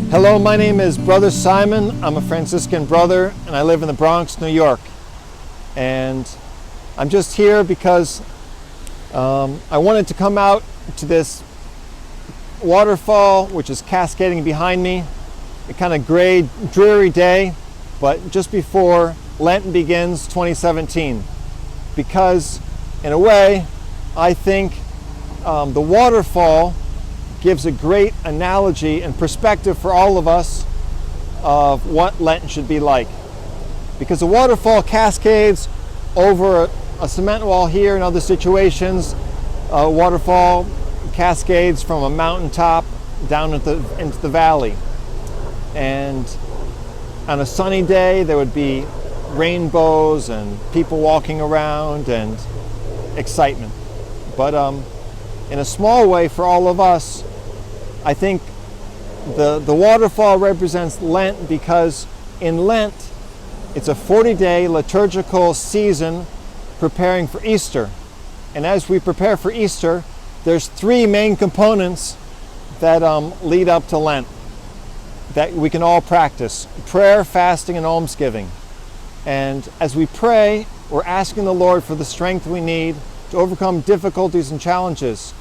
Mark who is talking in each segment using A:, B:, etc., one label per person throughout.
A: Hello, my name is Brother Simon. I'm a Franciscan brother and I live in the Bronx, New York. And I'm just here because I wanted to come out to this waterfall which is cascading behind me. A kind of gray, dreary day, but just before Lenten begins 2017. Because in a way, I think the waterfall gives a great analogy and perspective for all of us of what Lenten should be like. Because the waterfall cascades over a cement wall here and other situations. A waterfall cascades from a mountaintop down into the valley. And on a sunny day, there would be rainbows and people walking around and excitement. But in a small way for all of us, I think the waterfall represents Lent, because in Lent, it's a 40-day liturgical season preparing for Easter. And as we prepare for Easter, there's three main components that lead up to Lent that we can all practice: prayer, fasting, and almsgiving. And as we pray, we're asking the Lord for the strength we need to overcome difficulties and challenges.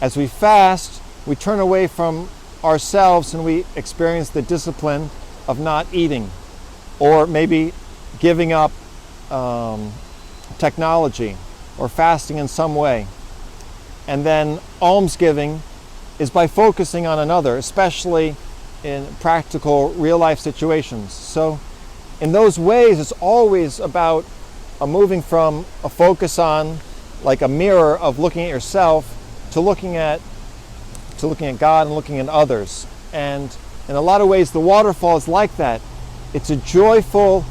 A: As we fast, we turn away from ourselves and we experience the discipline of not eating, or maybe giving up technology or fasting in some way. And then almsgiving is by focusing on another, especially in practical real-life situations. So in those ways, it's always about moving from a focus on, like a mirror of looking at yourself, to looking at God and looking at others. And in a lot of ways, the waterfall is like that. It's a joyful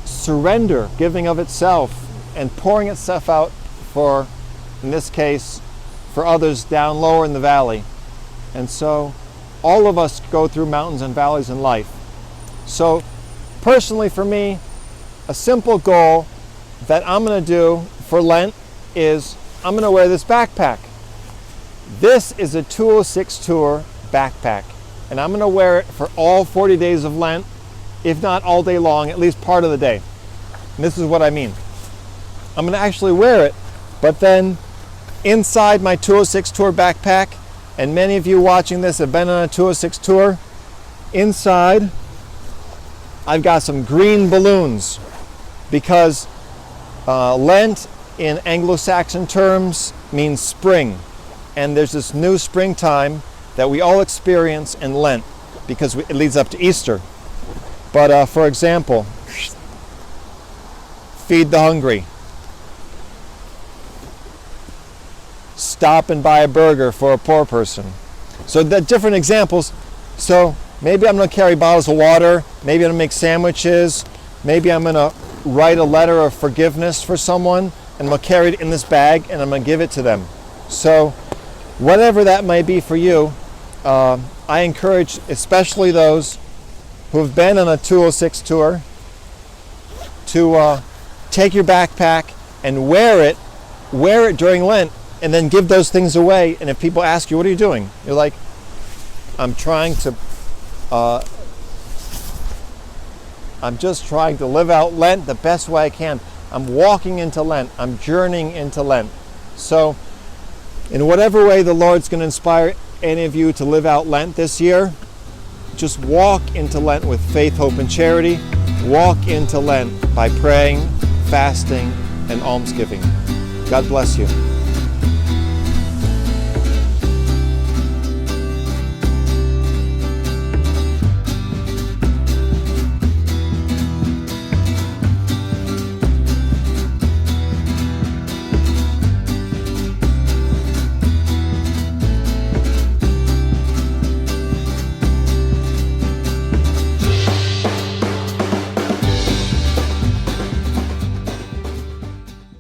A: surrender, giving of itself and pouring itself out for, in this case, for others down lower in the valley. And so all of us go through mountains and valleys in life. So personally for me, a simple goal that I'm going to do for Lent is I'm going to wear this backpack. This is a 206 Tour backpack, and I'm going to wear it for all 40 days of Lent, if not all day long, at least part of the day. And this is what I mean. I'm going to actually wear it, but then inside my 206 Tour backpack, and many of you watching this have been on a 206 Tour, inside I've got some green balloons, because Lent in Anglo-Saxon terms means spring. And there's this new springtime that we all experience in Lent, because it leads up to Easter. But for example, feed the hungry. Stop and buy a burger for a poor person. So the different examples. So maybe I'm going to carry bottles of water. Maybe I'm going to make sandwiches. Maybe I'm going to write a letter of forgiveness for someone, and I'm going to carry it in this bag and I'm going to give it to them. So whatever that may be for you, I encourage especially those who have been on a 206 Tour to take your backpack and wear it during Lent, and then give those things away. And if people ask you, what are you doing? You're like, I'm just trying to live out Lent the best way I can. I'm walking into Lent. I'm journeying into Lent. So in whatever way the Lord's going to inspire any of you to live out Lent this year, just walk into Lent with faith, hope, and charity. Walk into Lent by praying, fasting, and almsgiving. God bless you.